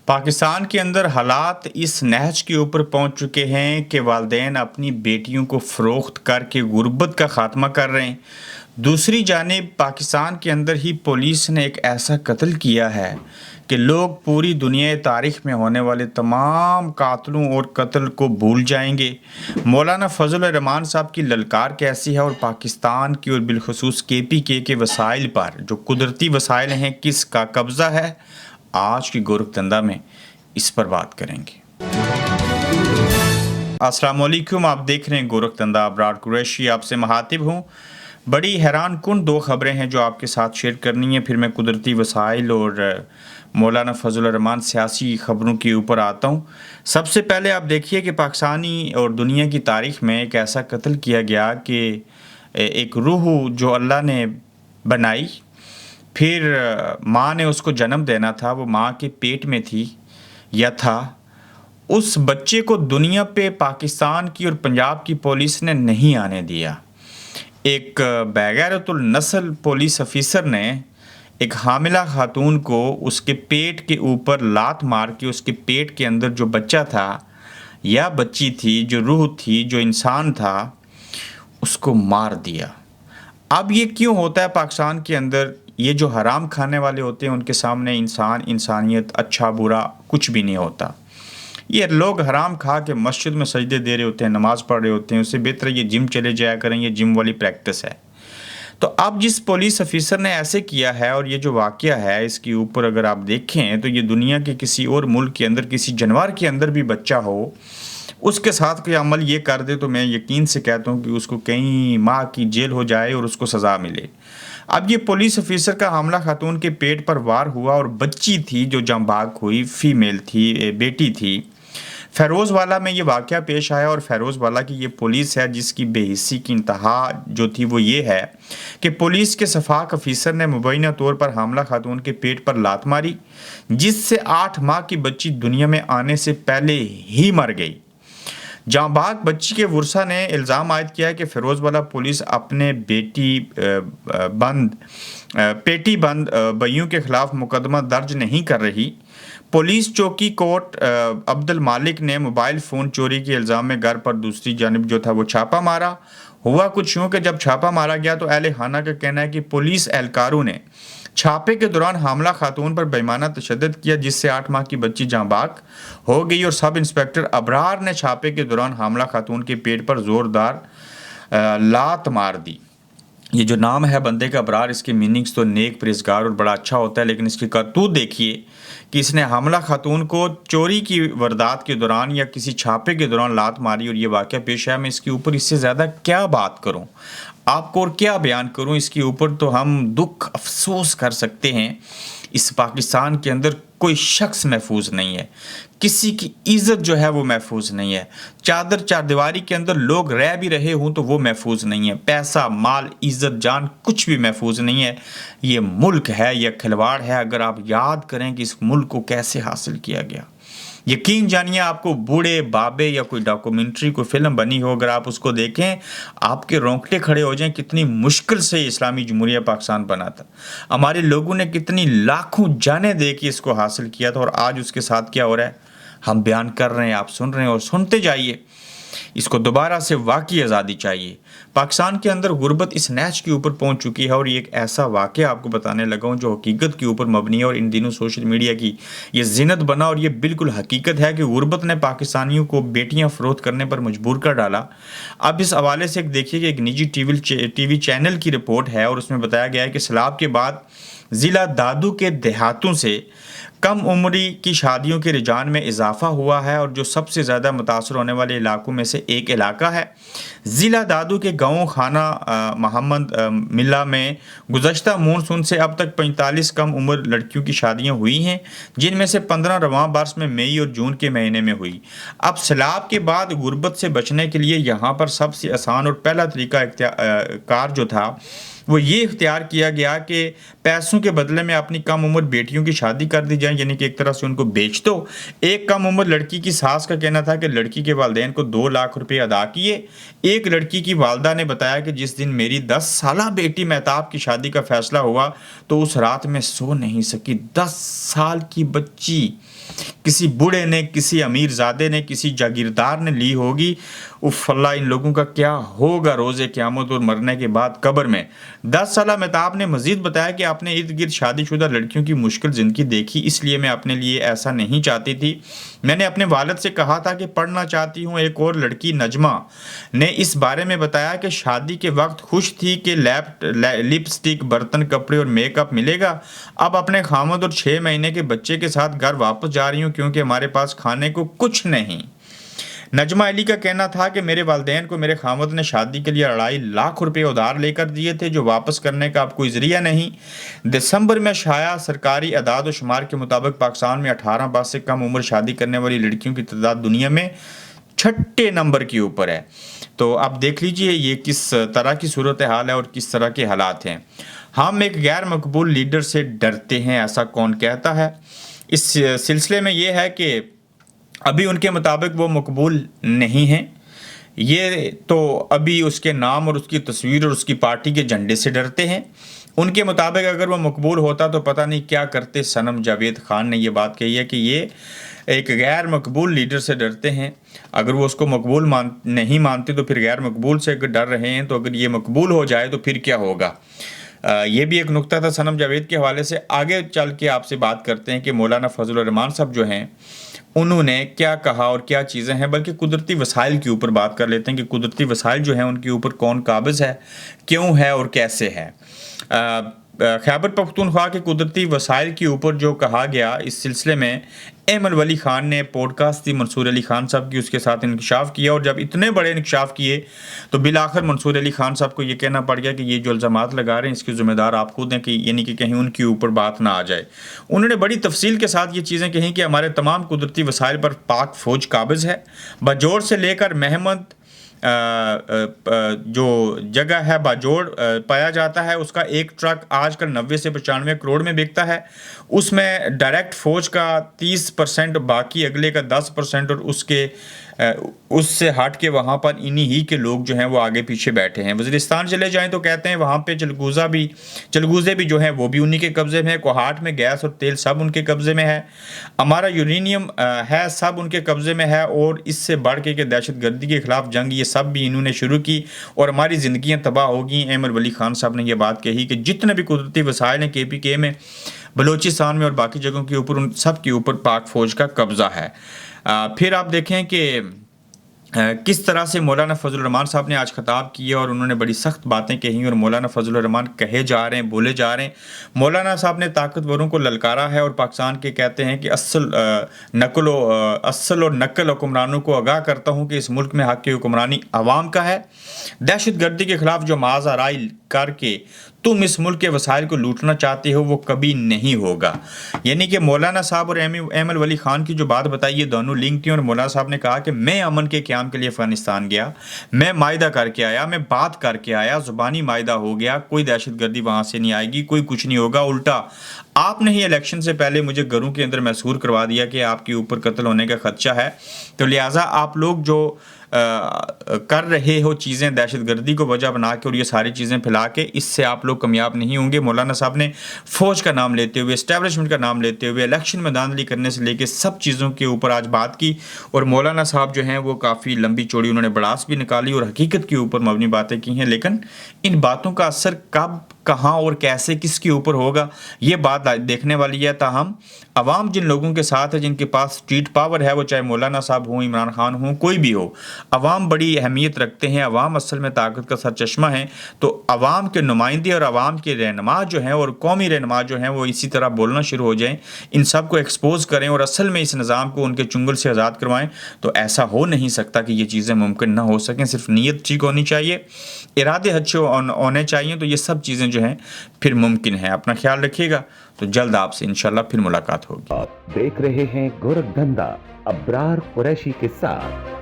पाकिस्तान के अंदर हालात इस नहज के ऊपर पहुंच चुके हैं कि वालिदैन अपनी बेटियों को फ़रोख्त करके गुर्बत का ख़ात्मा कर रहे हैं। दूसरी जानिब पाकिस्तान के अंदर ही पुलिस ने एक ऐसा कत्ल किया है कि लोग पूरी दुनिया तारीख़ में होने वाले तमाम कातलों और कत्ल को भूल जाएंगे। मौलाना फजल रहमान साहब की ललकार कैसी है और पाकिस्तान की और बिलखसूस के वसाइल पर जो कुदरती वसाइल हैं किसका कब्ज़ा है, आज की गोरखधंधा में इस पर बात करेंगे। अस्सलाम वालेकुम, आप देख रहे हैं गोरखधंधा। अबरार कुरैशी आपसे महातिब हूँ। बड़ी हैरान कुन दो ख़बरें हैं जो आपके साथ शेयर करनी है, फिर मैं कुदरती वसाइल और मौलाना फजल रहमान सियासी ख़बरों के ऊपर आता हूँ। सबसे पहले आप देखिए कि पाकिस्तानी और दुनिया की तारीख़ में एक ऐसा कत्ल किया गया कि एक रूह जो अल्लाह ने बनाई, फिर माँ ने उसको जन्म देना था, वो माँ के पेट में थी या था, उस बच्चे को दुनिया पे पाकिस्तान की और पंजाब की पुलिस ने नहीं आने दिया। एक बेगैरतुल नस्ल पुलिस अफिसर ने एक हामिला खातून को उसके पेट के ऊपर लात मार के उसके पेट के अंदर जो बच्चा था या बच्ची थी, जो रूह थी, जो इंसान था, उसको मार दिया। अब ये क्यों होता है पाकिस्तान के अंदर? ये जो हराम खाने वाले होते हैं उनके सामने इंसान, इंसानियत, अच्छा बुरा कुछ भी नहीं होता। ये लोग हराम खा के मस्जिद में सजदे दे रहे होते हैं, नमाज़ पढ़ रहे होते हैं, उससे बेहतर ये जिम चले जाया करें, ये जिम वाली प्रैक्टिस है। तो अब जिस पुलिस ऑफिसर ने ऐसे किया है और ये जो वाक़या है इसके ऊपर अगर आप देखें तो ये दुनिया के किसी और मुल्क के अंदर, किसी जानवर के अंदर भी बच्चा हो, उसके साथ कोई अमल ये कर दे तो मैं यकीन से कहता हूँ कि उसको कई माह की जेल हो जाए और उसको सज़ा मिले। अब ये पुलिस ऑफिसर का हमला खातून के पेट पर वार हुआ और बच्ची थी जो जांबाग हुई, फीमेल थी, बेटी थी। फ़ैरोज़ वाला में ये वाक़या पेश आया और फ़ैरोज़ वाला की ये पुलिस है जिसकी बेहिस्सी की इंतहा जो थी वो ये है कि पुलिस के सफाक ऑफिसर ने मुबैना तौर पर हमला खातून के पेट पर लात मारी, जिससे 8 माह की बच्ची दुनिया में आने से पहले ही मर गई। जांबाग बच्ची के वर्सा ने इल्ज़ाम आयद किया है कि फ़िरोज़ वाला पुलिस अपने पेटी बंद बइयों के ख़िलाफ़ मुकदमा दर्ज नहीं कर रही। पुलिस चौकी कोर्ट अब्दुल मालिक ने मोबाइल फ़ोन चोरी के इल्ज़ाम में घर पर दूसरी जानिब जो था वो छापा मारा। हुआ कुछ यूँ कि जब छापा मारा गया तो अहले खाना का कहना है कि पुलिस एहलकारों ने छापे के दौरान हमला खातून पर बेईमाना तशद्दुद किया, जिससे 8 माह की बच्ची जांबाग हो गई और सब इंस्पेक्टर अबरार ने छापे के दौरान हमला खातून के पेट पर ज़ोरदार लात मार दी। ये जो नाम है बंदे का अबरार, इसके मीनिंग्स तो नेक, परहेज़गार और बड़ा अच्छा होता है, लेकिन इसकी करतूत देखिए कि इसने हमला खातून को चोरी की वारदात के दौरान या किसी छापे के दौरान लात मारी और ये वाक़या पेश आया। मैं इसके ऊपर इससे ज़्यादा क्या बात करूं आपको और क्या बयान करूं? इसके ऊपर तो हम दुख अफसोस कर सकते हैं। इस पाकिस्तान के अंदर कोई शख्स महफूज नहीं है, किसी की इज़्ज़त जो है वो महफूज नहीं है। चादर चारदीवारी के अंदर लोग रह भी रहे हों तो वो महफूज नहीं है। पैसा, माल, इज़्ज़त, जान कुछ भी महफूज नहीं है। ये मुल्क है, यह खिलवाड़ है। अगर आप याद करें कि इस मुल्क को कैसे हासिल किया गया, यकीन जानिए आपको बूढ़े बाबे या कोई डॉक्यूमेंट्री, कोई फिल्म बनी हो, अगर आप उसको देखें आपके रोंगटे खड़े हो जाएं। कितनी मुश्किल से इस्लामी जमहूरिया पाकिस्तान बना था, हमारे लोगों ने कितनी लाखों जानें दे के इसको हासिल किया था, और आज उसके साथ क्या हो रहा है हम बयान कर रहे हैं, आप सुन रहे हैं और सुनते जाइए। इसको दोबारा से वाकई आज़ादी चाहिए। पाकिस्तान के अंदर गुर्बत इस नहज के ऊपर पहुंच चुकी है और ये एक ऐसा वाक़या आपको बताने लगा हूँ जो हकीकत के ऊपर मबनी है और इन दिनों सोशल मीडिया की ये जिनत बना और ये बिल्कुल हकीकत है कि गुर्बत ने पाकिस्तानियों को बेटियां फ़रोख्त करने पर मजबूर कर डाला। अब इस हवाले से देखिए कि एक निजी टीवी चैनल की रिपोर्ट है और उसमें बताया गया है कि सैलाब के बाद ज़िला दादू के देहातों से कम उम्री की शादियों के रुझान में इजाफा हुआ है और जो सबसे ज़्यादा मुतासर होने वाले इलाकों में से एक इलाका है। ज़िला दादू के गाँव खाना मोहम्मद मिल्ला में गुज़श्ता मानसून से अब तक 45 कम उम्र लड़कियों की शादियां हुई हैं, जिनमें से 15 रवां बरस में मई और जून के महीने में हुई। अब सैलाब के बाद गुर्बत से बचने के लिए यहाँ पर सबसे आसान और पहला तरीका कार जो था वो ये इख्तियार किया गया कि पैसों के बदले में अपनी कम उम्र बेटियों की शादी कर दी जाए, यानी कि एक तरह से उनको बेच दो। एक कम उम्र लड़की की सास का कहना था कि लड़की के वालिदैन को 2 लाख रुपए अदा किए। एक लड़की की वालदा ने बताया कि जिस दिन मेरी 10 साला बेटी महताब की शादी का फैसला हुआ तो उस रात में सो नहीं सकी। 10 साल की बच्ची किसी बूढ़े ने, किसी अमीरजादे ने, किसी जागीरदार ने ली होगी। उफ़ अल्लाह, इन लोगों का क्या होगा रोज़े क़यामत और मरने के बाद कब्र में। 10 साला मेहताब ने मज़ीद बताया कि आपने इर्द गिर्द शादीशुदा लड़कियों की मुश्किल ज़िंदगी देखी, इसलिए मैं अपने लिए ऐसा नहीं चाहती थी। मैंने अपने वालिद से कहा था कि पढ़ना चाहती हूँ। एक और लड़की नजमा ने इस बारे में बताया कि शादी के वक्त खुश थी कि लिपस्टिक, बर्तन, कपड़े और मेकअप मिलेगा। अब अपने खामद और 6 महीने के बच्चे के साथ घर वापस जा रही हूँ क्योंकि हमारे पास खाने को कुछ नहीं। नजमा अली का कहना था कि मेरे वालिदैन को मेरे खामद ने शादी के लिए 2.5 लाख रुपए उधार लेकर दिए थे, जो वापस करने का अब कोई ज़रिया नहीं। दिसंबर में शाया सरकारी अदाद व शुमार के मुताबिक पाकिस्तान में 18 वर्ष से कम उम्र शादी करने वाली लड़कियों की तादाद दुनिया में 6ठे नंबर के ऊपर है। तो आप देख लीजिए ये किस तरह की सूरत हाल है और किस तरह के हालात हैं। हम एक गैर मकबूल लीडर से डरते हैं, ऐसा कौन कहता है। इस सिलसिले में ये है कि अभी उनके मुताबिक वो मकबूल नहीं हैं। ये तो अभी उसके नाम और उसकी तस्वीर और उसकी पार्टी के झंडे से डरते हैं। उनके मुताबिक अगर वो मकबूल होता तो पता नहीं क्या करते। सनम जावेद खान ने ये बात कही है कि ये एक गैर मकबूल लीडर से डरते हैं। अगर वो उसको मकबूल नहीं मानते तो फिर गैर मकबूल से अगर डर रहे हैं तो अगर ये मकबूल हो जाए तो फिर क्या होगा। ये भी एक नुक्ता था सनम जावेद के हवाले से। आगे चल के आपसे बात करते हैं कि मौलाना फजल रहमान साहब जो हैं उन्होंने क्या कहा और क्या चीज़ें हैं, बल्कि कुदरती वसाइल के ऊपर बात कर लेते हैं कि कुदरती वसाइल जो हैं उनके ऊपर कौन काबिज़ है, क्यों है और कैसे है। खैबर पख्तूनख्वा के कुदरती वसाइल के ऊपर जो कहा गया, इस सिलसिले में अहमद वली खान ने पॉडकास्ट थी मंसूर अली खान साहब की, उसके साथ इंकशाफ किया और जब इतने बड़े इंकशाफ किए तो बिलाखिर मंसूर अली खान साहब को ये कहना पड़ गया कि ये जो इल्ज़ामात लगा रहे हैं इसके ज़िम्मेदार आप खुद हैं, कि यानी कि कहीं उनके ऊपर बात ना आ जाए। उन्होंने बड़ी तफसील के साथ ये चीज़ें कहीं कि हमारे तमाम कुदरती वसाइल पर पाक फ़ौज काबिज़ है। बाजोड़ से लेकर महमद जो जगह है बाजोड़ पाया जाता है, उसका एक ट्रक आजकल 90 से 95 करोड़ में बिकता है। उसमें डायरेक्ट फ़ौज का 30%, बाकी अगले का 10% और उससे हट के वहाँ पर इन्हीं ही के लोग जो हैं वो आगे पीछे बैठे हैं। वज़ीरिस्तान चले जाएं तो कहते हैं वहाँ पे चलगूज़े भी जो हैं वो भी उन्हीं के कब्ज़े में है। कोहाट में गैस और तेल सब उनके कब्ज़े में है। हमारा यूरेनियम है सब उनके कब्ज़े में है। और इससे बढ़ के कि दहशत गर्दी के ख़िलाफ़ जंग, ये सब भी इन्होंने शुरू की और हमारी ज़िंदगियाँ तबाह होगी। अहमद वली खान साहब ने यह बात कही कि जितने भी कुदरती वसाइल हैं KPK में, बलूचिस्तान में और बाकी जगहों के ऊपर, उन सब के ऊपर पाक फ़ौज का कब्ज़ा है। फिर आप देखें कि किस तरह से मौलाना फजल रहमान साहब ने आज खिताब किया और उन्होंने बड़ी सख्त बातें कही और मौलाना फजल रहमान कहे जा रहे हैं, बोले जा रहे हैं। मौलाना साहब ने ताकतवरों को ललकारा है और पाकिस्तान के कहते हैं कि असल और नकल हुक्मरानों को आगाह करता हूँ कि इस मुल्क में हक़ की हुक्मरानी अवाम का है। दहशत गर्दी के ख़िलाफ़ जो माज़ आराई करके तुम इस मुल्क के वसाइल को लूटना चाहते हो वो कभी नहीं होगा। यानी कि मौलाना साहब और अहमद वली खान की जो बात बताई, ये दोनों लिंक थी। और मौलाना साहब ने कहा कि मैं अमन के क़याम के लिए अफ़गानिस्तान गया, मैं मायदा करके आया, मैं बात करके आया, ज़ुबानी मायदा हो गया, कोई दहशत गर्दी वहाँ से नहीं आएगी, कोई कुछ नहीं होगा। उल्टा आपने ही इलेक्शन से पहले मुझे घरों के अंदर महसूर करवा दिया कि आपके ऊपर कत्ल होने का ख़दशा है, तो लिहाजा आप लोग जो कर रहे हो चीज़ें दहशत गर्दी को वजह बना के और ये सारी चीज़ें फैला के, इससे आप लोग कामयाब नहीं होंगे। मौलाना साहब ने फ़ौज का नाम लेते हुए, इस्टेब्लिशमेंट का नाम लेते हुए, इलेक्शन में धांधली करने से लेके सब चीज़ों के ऊपर आज बात की। और मौलाना साहब जो हैं वो काफ़ी लंबी चौड़ी उन्होंने बड़ास भी निकाली और हकीकत के ऊपर मबनी बातें की हैं। लेकिन इन बातों का असर कब, कहाँ और कैसे, किसके ऊपर होगा, ये बात देखने वाली है। ताहम अवाम जिन लोगों के साथ है, जिनके पास स्ट्रीट पावर है, वो चाहे मौलाना साहब हों, इमरान खान हों, कोई भी हो, अवाम बड़ी अहमियत रखते हैं। अवाम असल में ताकत का सरचश्मा है। तो अवाम के नुमाइंदे और अवाम के रहनुमा जो हैं और कौमी रहनुमा जो हैं वो इसी तरह बोलना शुरू हो जाएं, इन सब को एक्सपोज करें और असल में इस निज़ाम को उनके चुंगल से आज़ाद करवाएं, तो ऐसा हो नहीं सकता कि ये चीज़ें मुमकिन ना हो सकें। सिर्फ नीयत ठीक होनी चाहिए, इरादे अच्छे होने चाहिए, तो ये सब चीज़ें जो हैं फिर मुमकिन है। अपना ख्याल रखिएगा, तो जल्द आपसे इंशाल्लाह फिर मुलाकात होगी। आप देख रहे हैं गोरखधंधा अब्रार कुरैशी के साथ।